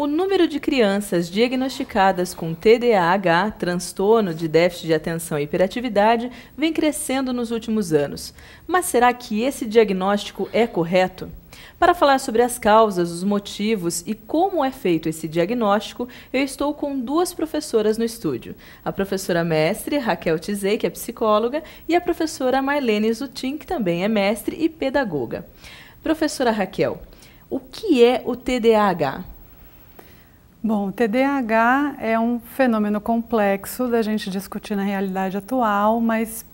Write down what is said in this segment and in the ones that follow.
O número de crianças diagnosticadas com TDAH, transtorno de déficit de atenção e hiperatividade, vem crescendo nos últimos anos. Mas será que esse diagnóstico é correto? Para falar sobre as causas, os motivos e como é feito esse diagnóstico, eu estou com duas professoras no estúdio. A professora mestre Raquel Tizey, que é psicóloga, e a professora Marlene Zutin, que também é mestre e pedagoga. Professora Raquel, o que é o TDAH? Bom, o TDAH é um fenômeno complexo da gente discutir na realidade atual, mas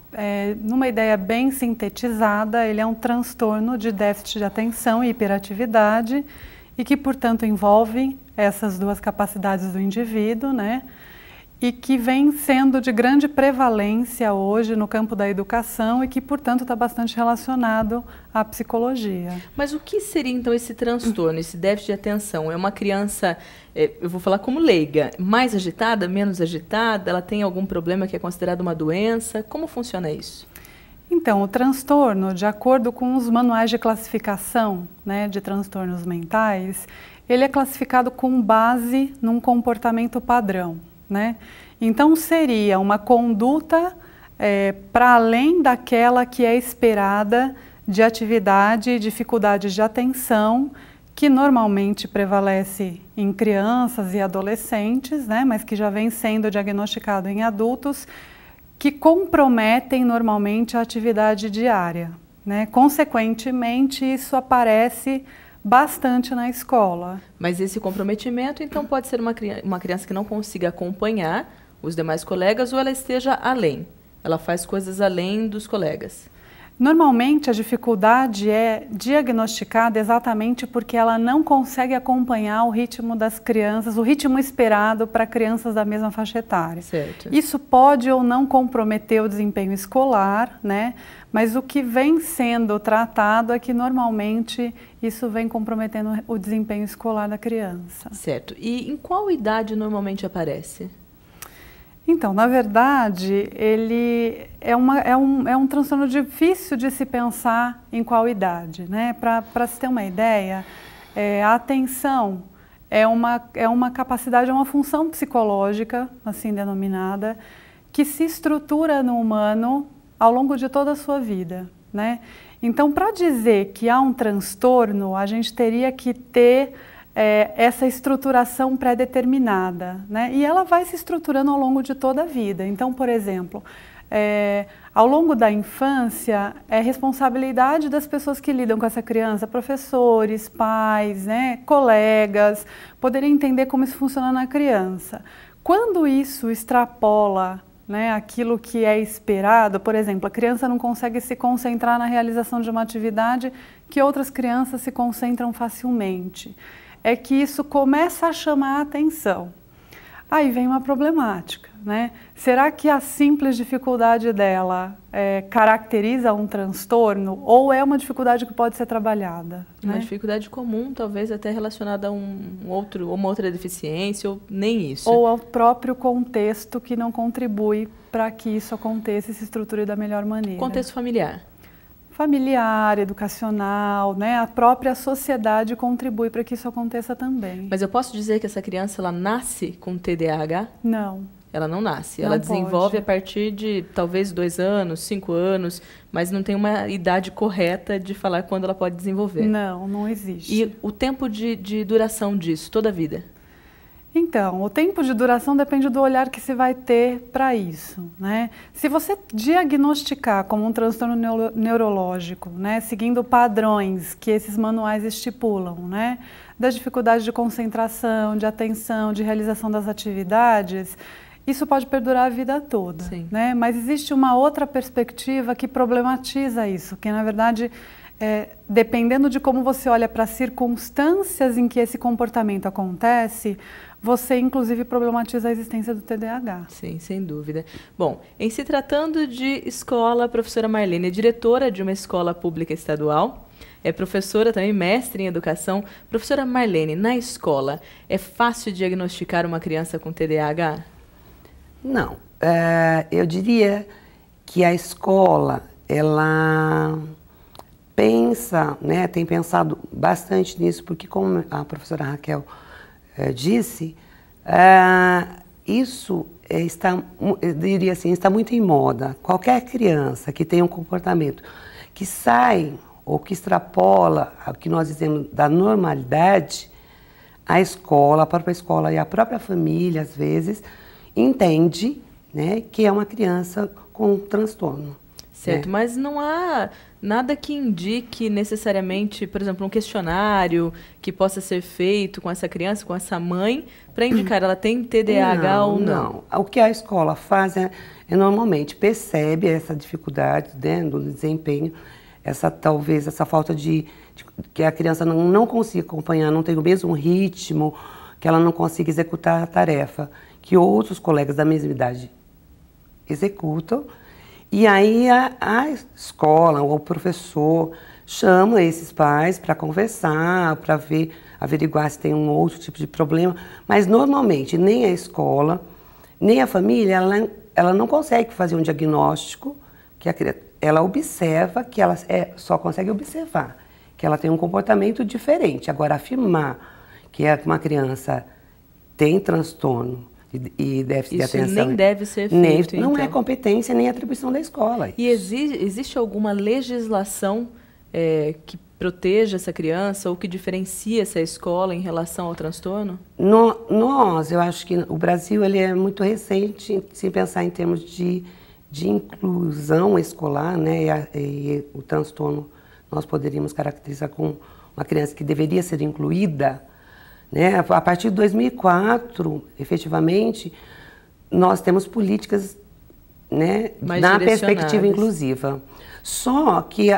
numa ideia bem sintetizada, ele é um transtorno de déficit de atenção e hiperatividade e que, portanto, envolve essas duas capacidades do indivíduo, né? E que vem sendo de grande prevalência hoje no campo da educação e que, portanto, está bastante relacionado à psicologia. Mas o que seria, então, esse transtorno, esse déficit de atenção? É uma criança, eu vou falar como leiga, mais agitada, menos agitada? Ela tem algum problema que é considerado uma doença? Como funciona isso? Então, o transtorno, de acordo com os manuais de classificação, né, de transtornos mentais, ele é classificado com base num comportamento padrão. Né? Então, seria uma conduta para além daquela que é esperada de atividade e dificuldades de atenção, que normalmente prevalece em crianças e adolescentes, né? Mas que já vem sendo diagnosticado em adultos, que comprometem normalmente a atividade diária. Né? Consequentemente, isso aparece bastante na escola. Mas esse comprometimento, então, pode ser uma criança que não consiga acompanhar os demais colegas ou ela esteja além. Ela faz coisas além dos colegas. Normalmente, a dificuldade é diagnosticada exatamente porque ela não consegue acompanhar o ritmo das crianças, o ritmo esperado para crianças da mesma faixa etária. Certo. Isso pode ou não comprometer o desempenho escolar, né? Mas o que vem sendo tratado é que normalmente isso vem comprometendo o desempenho escolar da criança. Certo. E em qual idade normalmente aparece? Então, na verdade, ele é um transtorno difícil de se pensar em qual idade, né? Para se ter uma ideia, a atenção é uma capacidade, é uma função psicológica, assim denominada, que se estrutura no humano ao longo de toda a sua vida, né? Então, para dizer que há um transtorno, a gente teria que ter essa estruturação pré-determinada, né? E ela vai se estruturando ao longo de toda a vida. Então, por exemplo, ao longo da infância, é responsabilidade das pessoas que lidam com essa criança, professores, pais, né, colegas, poderem entender como isso funciona na criança. Quando isso extrapola, né, aquilo que é esperado, por exemplo, a criança não consegue se concentrar na realização de uma atividade que outras crianças se concentram facilmente. É que isso começa a chamar a atenção. Aí vem uma problemática, né? Será que a simples dificuldade dela caracteriza um transtorno ou é uma dificuldade que pode ser trabalhada? Uma né? dificuldade comum, talvez até relacionada a uma outra deficiência, ou nem isso. Ou ao próprio contexto que não contribui para que isso aconteça e se estruture da melhor maneira. Contexto familiar. Familiar, educacional, né? A própria sociedade contribui para que isso aconteça também. Mas eu posso dizer que essa criança ela nasce com TDAH? Não. Ela não nasce, Não ela desenvolve pode. a partir de talvez 2 anos, 5 anos, mas não tem uma idade correta de falar quando ela pode desenvolver. Não, não existe. E o tempo de duração disso, toda a vida? Então, o tempo de duração depende do olhar que se vai ter para isso, né? Se você diagnosticar como um transtorno neurológico, né, seguindo padrões que esses manuais estipulam, né, das dificuldades de concentração, de atenção, de realização das atividades, isso pode perdurar a vida toda, né? Mas existe uma outra perspectiva que problematiza isso, que na verdade dependendo de como você olha para as circunstâncias em que esse comportamento acontece, você inclusive problematiza a existência do TDAH. Sim, sem dúvida. Bom, em se tratando de escola, a professora Marlene é diretora de uma escola pública estadual, é professora também, mestre em educação. Professora Marlene, na escola, é fácil diagnosticar uma criança com TDAH? Não, eu diria que a escola, ela pensa, né, tem pensado bastante nisso, porque como a professora Raquel disse, isso eu diria assim, está muito em moda. Qualquer criança que tem um comportamento que sai ou que extrapola o que nós dizemos da normalidade, a escola, a própria escola e a própria família, às vezes, entende, né, que é uma criança com transtorno. Certo, né? Mas não há nada que indique necessariamente, por exemplo, um questionário que possa ser feito com essa criança, com essa mãe, para indicar ela tem TDAH ou não? Não. O que a escola faz é normalmente percebe essa dificuldade, né, do desempenho, talvez essa falta de que a criança não consiga acompanhar, não tem o mesmo ritmo, que ela não consiga executar a tarefa que outros colegas da mesma idade executam. E aí a escola ou o professor chama esses pais para conversar, para averiguar se tem um outro tipo de problema, mas normalmente nem a escola, nem a família, ela não consegue fazer um diagnóstico, ela observa, que ela só consegue observar, que ela tem um comportamento diferente. Agora, afirmar que uma criança tem transtorno e déficit de atenção... Isso nem deve ser feito, não então. é competência nem atribuição da escola. E existe alguma legislação que proteja essa criança ou que diferencia essa escola em relação ao transtorno? Eu acho que o Brasil ele é muito recente, se pensar em termos de inclusão escolar, né, e o transtorno nós poderíamos caracterizar como uma criança que deveria ser incluída, né? A partir de 2004, efetivamente, nós temos políticas, né, na perspectiva inclusiva. Só que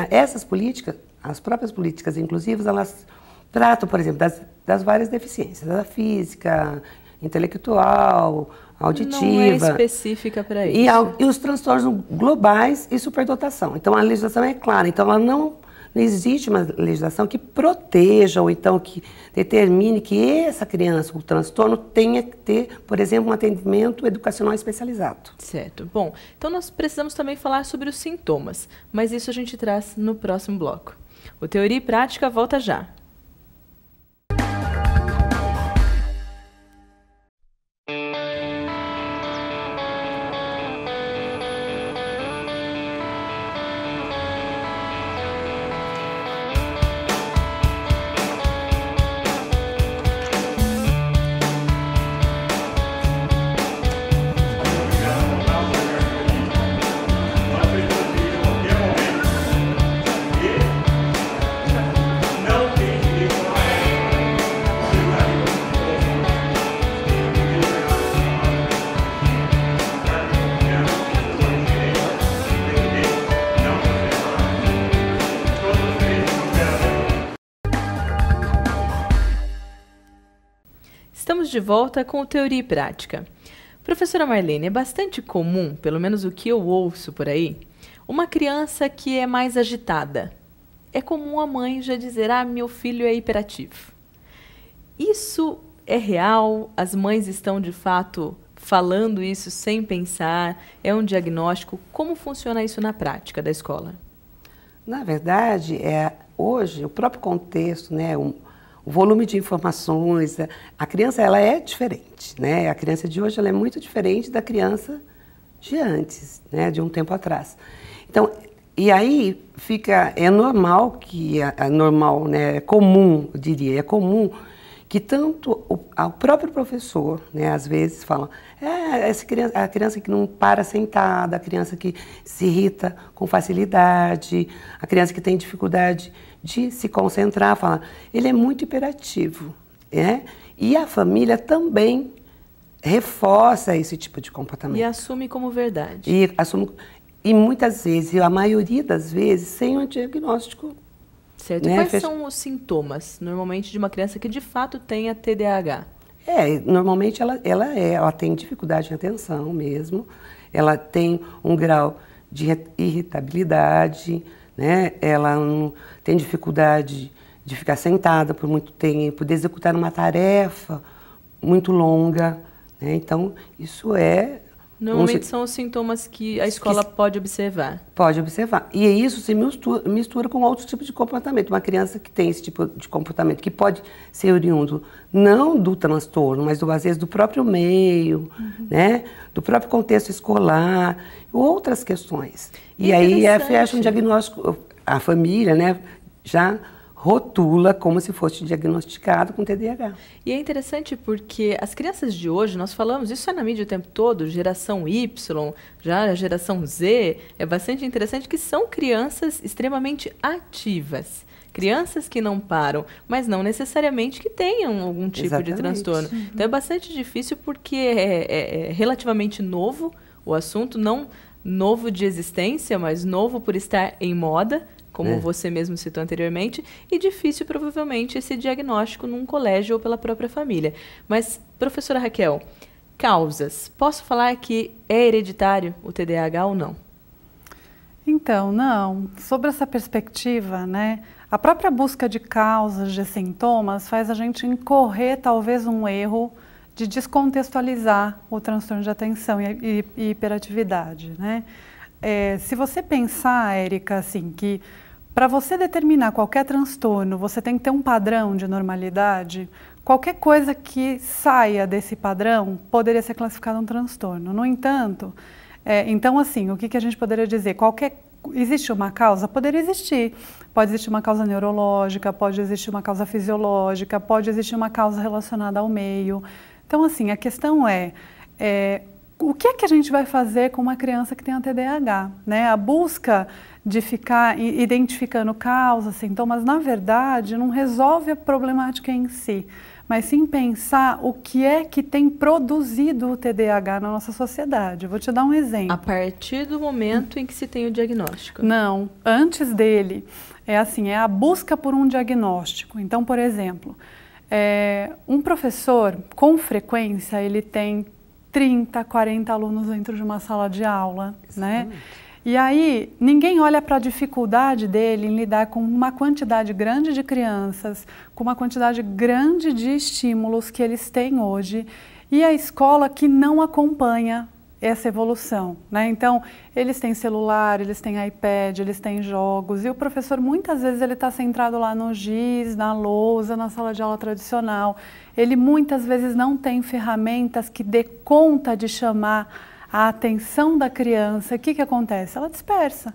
essas políticas, as próprias políticas inclusivas, elas tratam, por exemplo, das várias deficiências, da física, intelectual, auditiva. Não é específica para isso. E os transtornos globais e superdotação. Então, a legislação é clara. Então, ela não existe uma legislação que proteja ou então que determine que essa criança com transtorno tenha que ter, por exemplo, um atendimento educacional especializado. Certo. Bom, então nós precisamos também falar sobre os sintomas, mas isso a gente traz no próximo bloco. O Teoria e Prática volta já. Estamos de volta com o Teoria e Prática. Professora Marlene, é bastante comum, pelo menos o que eu ouço por aí, uma criança que é mais agitada. É comum a mãe já dizer, meu filho é hiperativo. Isso é real? As mães estão, de fato, falando isso sem pensar? É um diagnóstico? Como funciona isso na prática da escola? Na verdade, hoje, o próprio contexto, né, o volume de informações, a criança ela é diferente, né? A criança de hoje ela é muito diferente da criança de antes, né? De um tempo atrás. Então, e aí é normal normal, né? É comum, eu diria, é comum que tanto o próprio professor, né? Às vezes fala, a criança que não para sentada, a criança que se irrita com facilidade, a criança que tem dificuldade de se concentrar, fala, ele é muito hiperativo, né? E a família também reforça esse tipo de comportamento. E assume como verdade. E muitas vezes, a maioria das vezes, sem um diagnóstico. Certo. Né? E quais são os sintomas, normalmente, de uma criança que de fato tenha TDAH? Normalmente ela tem dificuldade de atenção mesmo, ela tem um grau de irritabilidade, né? Ela tem dificuldade de ficar sentada por muito tempo, de executar uma tarefa muito longa, né? Então, isso é Normalmente são os sintomas que a escola pode observar. Pode observar. E isso se mistura com outros tipos de comportamento. Uma criança que tem esse tipo de comportamento, que pode ser oriundo não do transtorno, mas às vezes do próprio meio, né? Do próprio contexto escolar, outras questões. E aí fecha um diagnóstico, a família, né, já rotula como se fosse diagnosticado com TDAH. E é interessante porque as crianças de hoje, nós falamos, isso é na mídia o tempo todo, geração Y, já a geração Z, é bastante interessante que são crianças extremamente ativas. Crianças que não param, mas não necessariamente que tenham algum tipo de transtorno. Então é bastante difícil porque é relativamente novo o assunto, não novo de existência, mas novo por estar em moda, como você mesmo citou anteriormente, e difícil, provavelmente, esse diagnóstico num colégio ou pela própria família. Mas, professora Raquel, causas. Posso falar que é hereditário o TDAH ou não? Então, não. Sobre essa perspectiva, né, a própria busca de causas, de sintomas, faz a gente incorrer, talvez, um erro de descontextualizar o transtorno de atenção e hiperatividade, né? Se você pensar, Érica, assim, que para você determinar qualquer transtorno, você tem que ter um padrão de normalidade, qualquer coisa que saia desse padrão poderia ser classificada um transtorno. No entanto, então, assim, o que a gente poderia dizer? Existe uma causa? Poderia existir. Pode existir uma causa neurológica, pode existir uma causa fisiológica, pode existir uma causa relacionada ao meio. Então, assim, a questão o que é que a gente vai fazer com uma criança que tem a TDAH? Né? A busca de ficar identificando causas, sintomas, na verdade, não resolve a problemática em si, mas sim pensar o que é que tem produzido o TDAH na nossa sociedade. Eu vou te dar um exemplo. A partir do momento em que se tem o diagnóstico? Não, antes dele. É a busca por um diagnóstico. Então, por exemplo, um professor, com frequência, ele tem 30, 40 alunos dentro de uma sala de aula, né? E aí, ninguém olha para a dificuldade dele em lidar com uma quantidade grande de crianças, com uma quantidade grande de estímulos que eles têm hoje, e a escola que não acompanha essa evolução, né? Então, eles têm celular, eles têm iPad, eles têm jogos, e o professor muitas vezes ele está centrado lá no giz, na lousa, na sala de aula tradicional. Ele muitas vezes não tem ferramentas que dê conta de chamar a atenção da criança. O que acontece? Ela dispersa.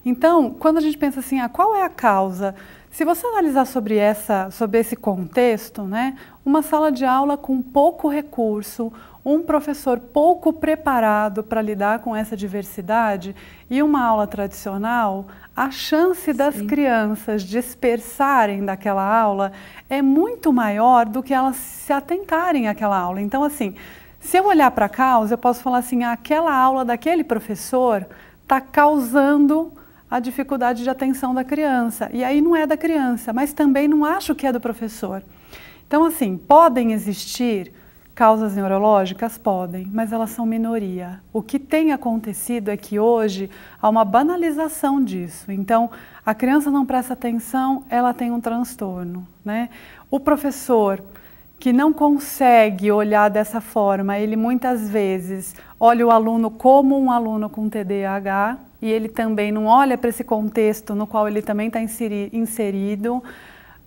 Então, quando a gente pensa assim, qual é a causa? Se você analisar sobre esse contexto, né, uma sala de aula com pouco recurso, um professor pouco preparado para lidar com essa diversidade e uma aula tradicional, a chance das crianças dispersarem daquela aula é muito maior do que elas se atentarem àquela aula. Então, assim, se eu olhar para a causa, eu posso falar assim, aquela aula daquele professor está causando a dificuldade de atenção da criança. E aí não é da criança, mas também não acho que é do professor. Então, assim, podem existir causas neurológicas? Podem, mas elas são minoria. O que tem acontecido é que hoje há uma banalização disso. Então, a criança não presta atenção, ela tem um transtorno, né? O professor que não consegue olhar dessa forma, ele muitas vezes olha o aluno como um aluno com TDAH e ele também não olha para esse contexto no qual ele também está inserido.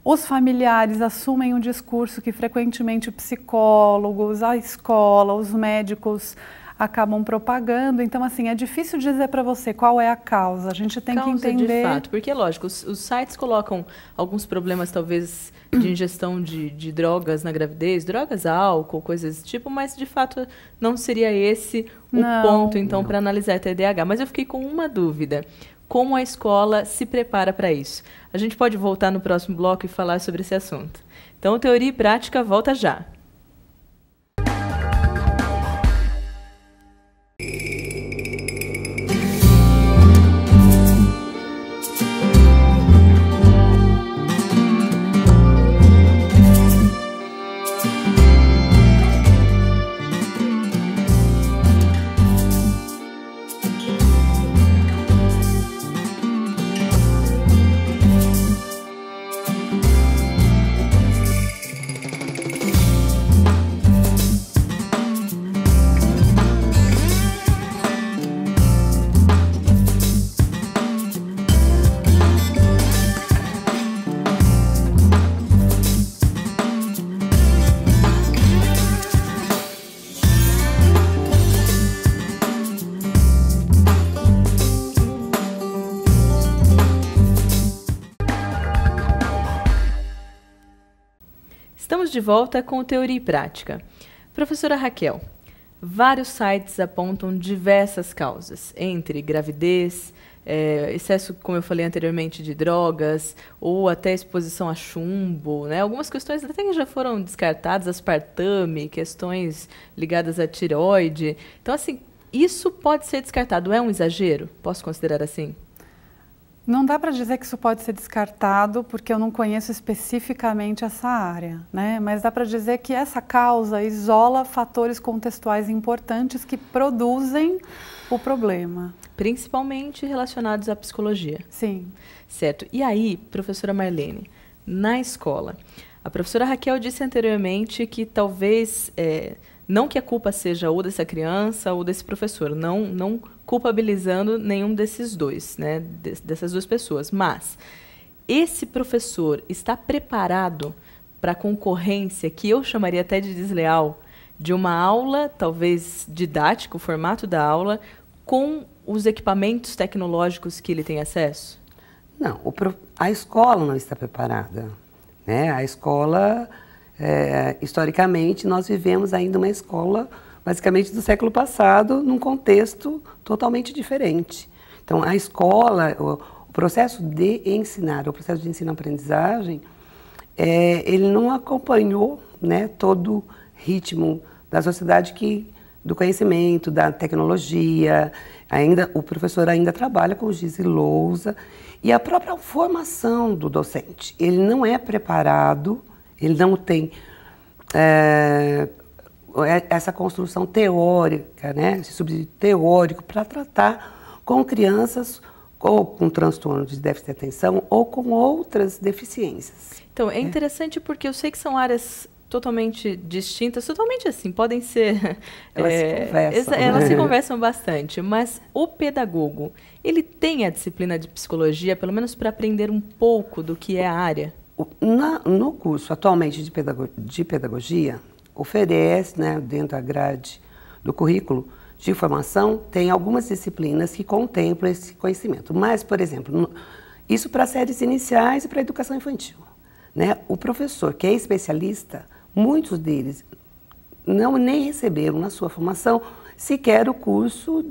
Os familiares assumem um discurso que frequentemente psicólogos, a escola, os médicos acabam propagando. Então, assim, é difícil dizer para você qual é a causa. A gente tem que entender... de fato, porque, lógico, os sites colocam alguns problemas, talvez, de ingestão de drogas na gravidez, drogas, álcool, coisas desse tipo, mas, de fato, não seria esse o ponto, então, para analisar TDAH. Mas eu fiquei com uma dúvida. Como a escola se prepara para isso? A gente pode voltar no próximo bloco e falar sobre esse assunto. Então, Teoria e Prática volta já. Estamos de volta com Teoria e Prática. Professora Raquel, vários sites apontam diversas causas, entre gravidez, excesso, como eu falei anteriormente, de drogas, ou até exposição a chumbo, né? Algumas questões até que já foram descartadas, aspartame, questões ligadas à tireoide. Então, assim, isso pode ser descartado. É um exagero? Posso considerar assim? Não dá para dizer que isso pode ser descartado, porque eu não conheço especificamente essa área, né? Mas dá para dizer que essa causa isola fatores contextuais importantes que produzem o problema. Principalmente relacionados à psicologia. Sim. Certo. E aí, professora Marlene, na escola, a professora Raquel disse anteriormente que talvez, não que a culpa seja ou dessa criança ou desse professor, não culpabilizando nenhum desses dois, né, dessas duas pessoas, mas esse professor está preparado para a concorrência, que eu chamaria até de desleal, de uma aula, talvez didática, o formato da aula, com os equipamentos tecnológicos que ele tem acesso? Não, a escola não está preparada, né? A escola, historicamente, nós vivemos ainda uma escola, basicamente, do século passado, num contexto totalmente diferente. Então, a escola, o processo de ensinar, o processo de ensino-aprendizagem, ele não acompanhou, né, todo o ritmo da sociedade do conhecimento, da tecnologia. O professor ainda trabalha com giz e lousa, e a própria formação do docente. Ele não é preparado, ele não tem essa construção teórica, né, esse subsídio teórico para tratar com crianças ou com transtorno de déficit de atenção ou com outras deficiências. Então, é interessante porque eu sei que são áreas totalmente distintas, totalmente assim, podem ser... Elas se conversam bastante, mas o pedagogo, ele tem a disciplina de psicologia, pelo menos para aprender um pouco do que é a área? No curso, atualmente, de pedagogia, oferece, né, dentro da grade do currículo de formação, tem algumas disciplinas que contemplam esse conhecimento. Mas, por exemplo, isso para séries iniciais e para a educação infantil, né? O professor que é especialista, muitos deles nem receberam na sua formação sequer o curso,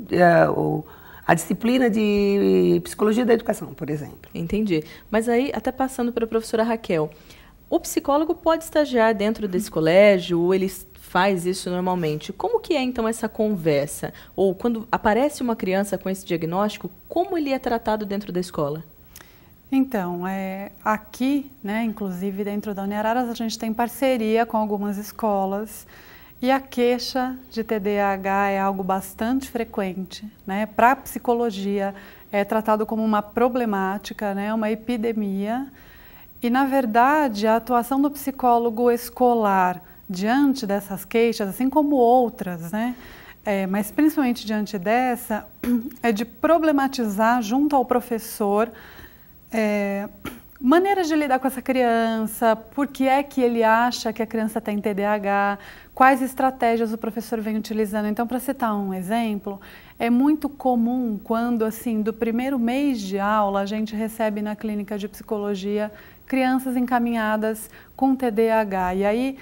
a disciplina de psicologia da educação, por exemplo. Entendi. Mas aí, até passando para a professora Raquel, o psicólogo pode estagiar dentro desse colégio ou ele faz isso normalmente? Como que é, então, essa conversa? Ou quando aparece uma criança com esse diagnóstico, como ele é tratado dentro da escola? Então, aqui, né, inclusive dentro da Uniararas, a gente tem parceria com algumas escolas e a queixa de TDAH é algo bastante frequente, né? Para a psicologia é tratado como uma problemática, né, uma epidemia. E, na verdade, a atuação do psicólogo escolar diante dessas queixas, assim como outras, né, mas principalmente diante dessa, é de problematizar junto ao professor maneiras de lidar com essa criança, por que é que ele acha que a criança tem TDAH, quais estratégias o professor vem utilizando. Então, para citar um exemplo, é muito comum quando, assim, do primeiro mês de aula, a gente recebe na clínica de psicologia crianças encaminhadas com TDAH. E aí,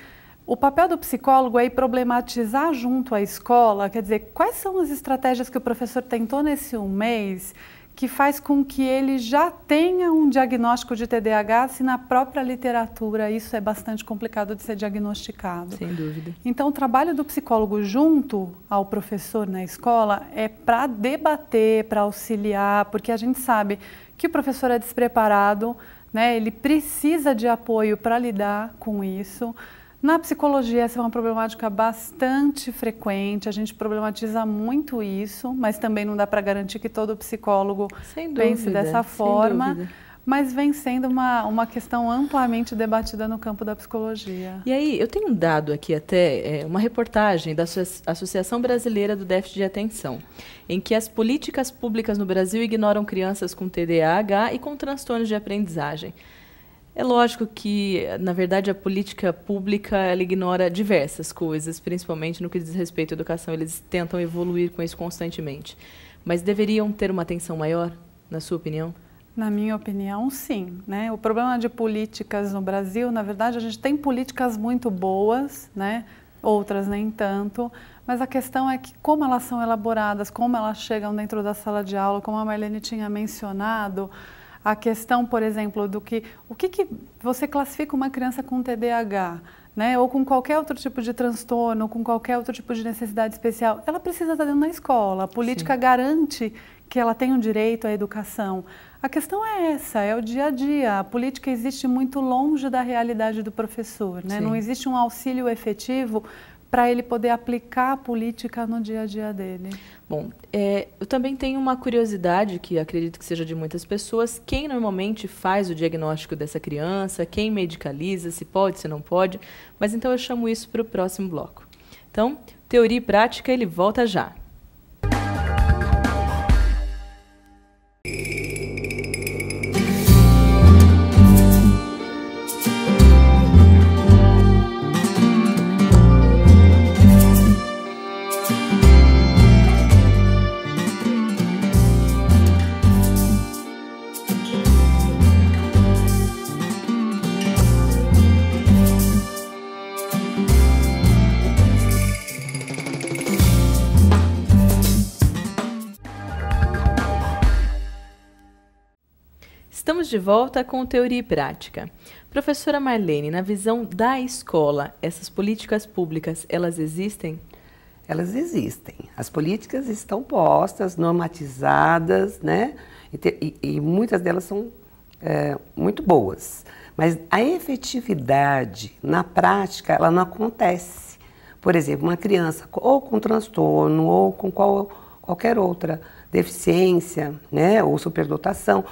o papel do psicólogo é ir problematizar junto à escola, quer dizer, quais são as estratégias que o professor tentou nesse um mês que faz com que ele já tenha um diagnóstico de TDAH, se na própria literatura isso é bastante complicado de ser diagnosticado. Sem dúvida. Então, o trabalho do psicólogo junto ao professor na escola é para debater, para auxiliar, porque a gente sabe que o professor é despreparado, né? Ele precisa de apoio para lidar com isso. Na psicologia, essa é uma problemática bastante frequente, a gente problematiza muito isso, mas também não dá para garantir que todo psicólogo pense dessa forma, mas vem sendo uma questão amplamente debatida no campo da psicologia. E aí, eu tenho um dado aqui até, uma reportagem da Associação Brasileira do Déficit de Atenção, em que as políticas públicas no Brasil ignoram crianças com TDAH e com transtornos de aprendizagem. É lógico que, na verdade, a política pública ela ignora diversas coisas, principalmente no que diz respeito à educação. Eles tentam evoluir com isso constantemente. Mas deveriam ter uma atenção maior, na sua opinião? Na minha opinião, sim, né? O problema de políticas no Brasil, na verdade, a gente tem políticas muito boas, né? Outras nem tanto, mas a questão é que como elas são elaboradas, como elas chegam dentro da sala de aula, como a Marlene tinha mencionado, a questão, por exemplo, do que o que você classifica uma criança com TDAH, né? Ou com qualquer outro tipo de transtorno, com qualquer outro tipo de necessidade especial, ela precisa estar dentro da escola. A política Sim. garante que ela tenha o direito à educação. A questão é essa, é o dia a dia. A política existe muito longe da realidade do professor, né? Não existe um auxílio efetivo para ele poder aplicar a política no dia a dia dele. Bom, eu também tenho uma curiosidade, que acredito que seja de muitas pessoas, quem normalmente faz o diagnóstico dessa criança, quem medicaliza, se pode, se não pode, mas então eu chamo isso para o próximo bloco. Então, teoria e prática, ele volta já. Estamos de volta com Teoria e Prática. Professora Marlene, na visão da escola, essas políticas públicas, elas existem? Elas existem. As políticas estão postas, normatizadas, né? E muitas delas são muito boas. Mas a efetividade, na prática, ela não acontece. Por exemplo, uma criança ou com transtorno ou com qualquer outra deficiência, né? Ou superdotação,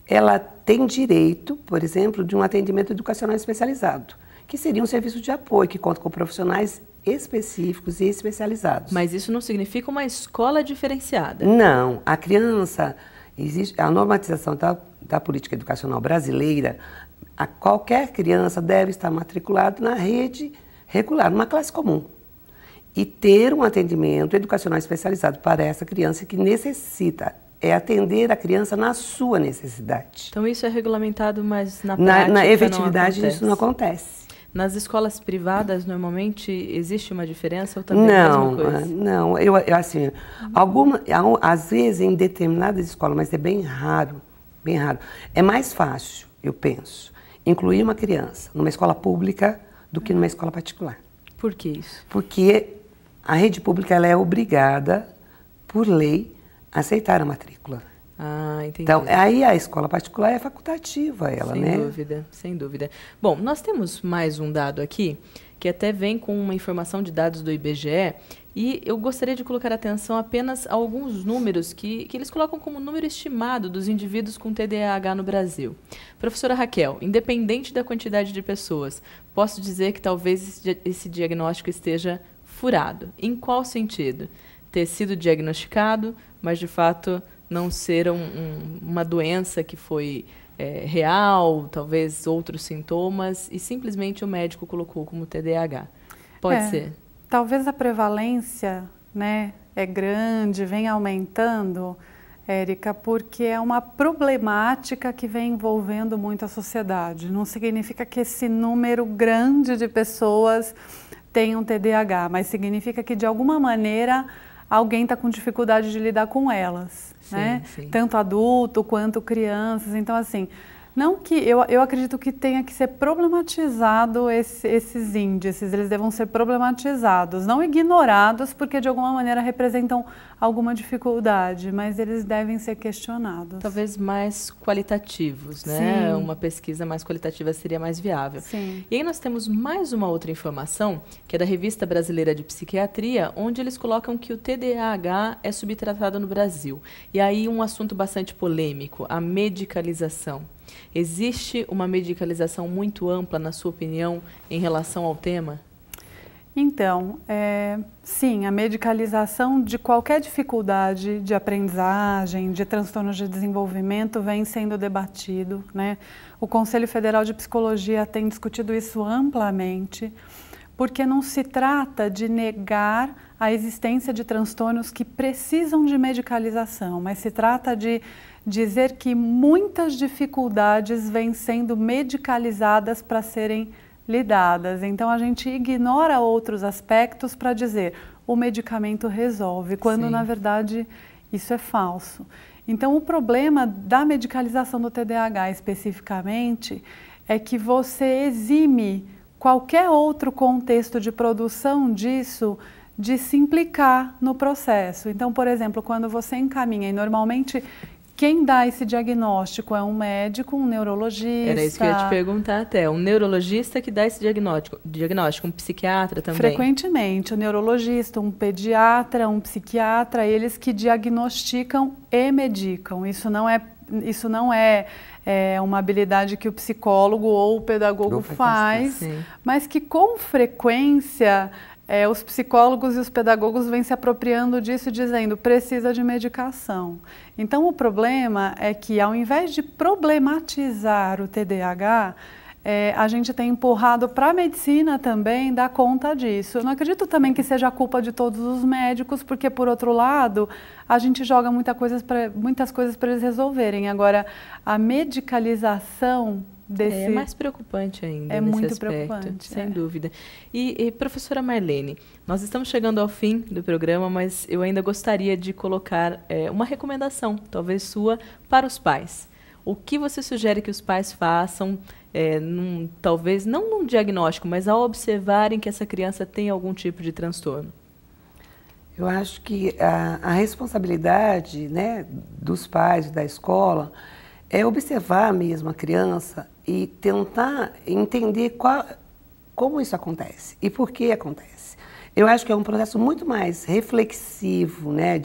ela tem direito, por exemplo, de um atendimento educacional especializado, que seria um serviço de apoio, que conta com profissionais específicos e especializados. Mas isso não significa uma escola diferenciada? Não. A criança, existe a normatização da política educacional brasileira, qualquer criança deve estar matriculada na rede regular, numa classe comum, e ter um atendimento educacional especializado para essa criança que necessita. É atender a criança na sua necessidade. Então isso é regulamentado, mas na prática na efetividade isso não acontece. Nas escolas privadas, normalmente, existe uma diferença ou também a mesma coisa? Não. Assim, às vezes em determinadas escolas, mas é bem raro, bem raro. É mais fácil, eu penso, incluir uma criança numa escola pública do que numa escola particular. Por que isso? Porque a rede pública ela é obrigada, por lei, aceitar a matrícula. Ah, entendi. Então, aí a escola particular é facultativa, né? Sem dúvida, sem dúvida. Bom, nós temos mais um dado aqui, que até vem com uma informação de dados do IBGE, e eu gostaria de colocar atenção apenas a alguns números que eles colocam como número estimado dos indivíduos com TDAH no Brasil. Professora Raquel, independente da quantidade de pessoas, posso dizer que talvez esse diagnóstico esteja furado. Em qual sentido? Ter sido diagnosticado, mas de fato não ser uma doença que foi real, talvez outros sintomas, e simplesmente o médico colocou como TDAH. Pode ser? Talvez a prevalência, né, é grande, vem aumentando, Érica, porque é uma problemática que vem envolvendo muito a sociedade. Não significa que esse número grande de pessoas tenham TDAH, mas significa que de alguma maneira alguém está com dificuldade de lidar com elas, né? Sim. Tanto adulto quanto crianças. Então, assim, não que eu acredito que tenha que ser problematizado esses índices, eles devam ser problematizados, não ignorados, porque de alguma maneira representam alguma dificuldade, mas eles devem ser questionados. Talvez mais qualitativos, né? Sim. Uma pesquisa mais qualitativa seria mais viável. Sim. E aí nós temos mais uma outra informação, que é da Revista Brasileira de Psiquiatria, onde eles colocam que o TDAH é subtratado no Brasil. E aí um assunto bastante polêmico, a medicalização. Existe uma medicalização muito ampla, na sua opinião, em relação ao tema? Então, sim, a medicalização de qualquer dificuldade de aprendizagem, de transtornos de desenvolvimento vem sendo debatido, né? O Conselho Federal de Psicologia tem discutido isso amplamente, porque não se trata de negar a existência de transtornos que precisam de medicalização, mas se trata de dizer que muitas dificuldades vêm sendo medicalizadas para serem lidadas. Então a gente ignora outros aspectos para dizer o medicamento resolve, quando Sim. na verdade isso é falso. Então o problema da medicalização do TDAH especificamente é que você exime qualquer outro contexto de produção disso de se implicar no processo. Então, por exemplo, quando você encaminha, e normalmente quem dá esse diagnóstico é um médico, um neurologista. Era isso que eu ia te perguntar até. Um neurologista que dá esse diagnóstico, um psiquiatra também? Frequentemente, um neurologista, um pediatra, um psiquiatra, eles que diagnosticam e medicam. Isso não é uma habilidade que o psicólogo ou o pedagogo faz, mas que com frequência os psicólogos e os pedagogos vêm se apropriando disso e dizendo precisa de medicação. Então o problema é que ao invés de problematizar o TDAH, a gente tem empurrado para a medicina também dar conta disso. Eu não acredito também que seja a culpa de todos os médicos, porque por outro lado, a gente joga muitas coisas para eles resolverem. Agora, a medicalização desse... É mais preocupante ainda é nesse muito aspecto, preocupante, sem dúvida. E professora Marlene, nós estamos chegando ao fim do programa, mas eu ainda gostaria de colocar uma recomendação, talvez sua, para os pais. O que você sugere que os pais façam, talvez não num diagnóstico, mas ao observarem que essa criança tem algum tipo de transtorno? Eu acho que a responsabilidade, né, dos pais e da escola é observar mesmo a criança e tentar entender como isso acontece e por que acontece. Eu acho que é um processo muito mais reflexivo, né,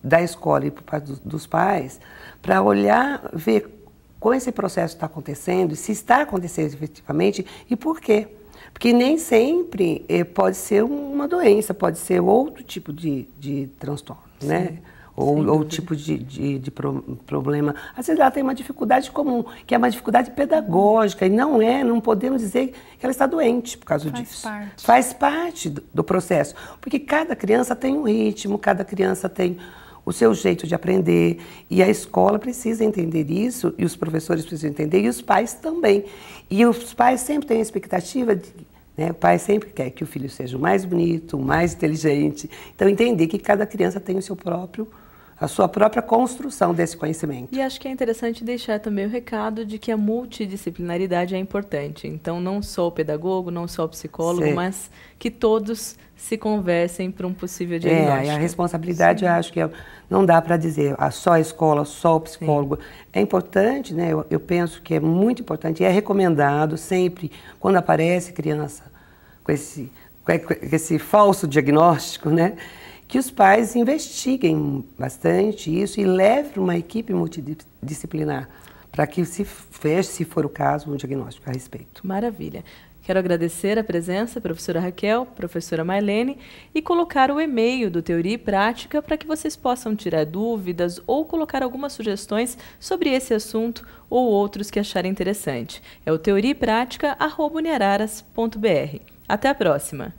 da escola e por parte dos pais, para olhar, ver como esse processo está acontecendo, se está acontecendo efetivamente e por quê. Porque nem sempre pode ser uma doença, pode ser outro tipo de transtorno, né? Ou tipo de problema. Às vezes ela tem uma dificuldade comum, que é uma dificuldade pedagógica, e não podemos dizer que ela está doente por causa disso. Faz parte do processo, porque cada criança tem um ritmo, cada criança tem o seu jeito de aprender, e a escola precisa entender isso, e os professores precisam entender, e os pais também. E os pais sempre têm a expectativa o pai sempre quer que o filho seja o mais bonito, o mais inteligente. Então, entender que cada criança tem a sua própria construção desse conhecimento. E acho que é interessante deixar também o recado de que a multidisciplinaridade é importante. Então, não só o pedagogo, não só o psicólogo, mas que todos se conversem para um possível diagnóstico. E a responsabilidade, eu acho que não dá para dizer só a escola, só o psicólogo. Sim. É importante, né? Eu penso que é muito importante e é recomendado sempre, quando aparece criança com esse falso diagnóstico, né? Que os pais investiguem bastante isso e levem uma equipe multidisciplinar para que se feche, se for o caso, um diagnóstico a respeito. Maravilha. Quero agradecer a presença, professora Raquel, professora Marlene, e colocar o e-mail do Teoria e Prática para que vocês possam tirar dúvidas ou colocar algumas sugestões sobre esse assunto ou outros que acharem interessante. É o teoriaprática@uniararas.br. Até a próxima!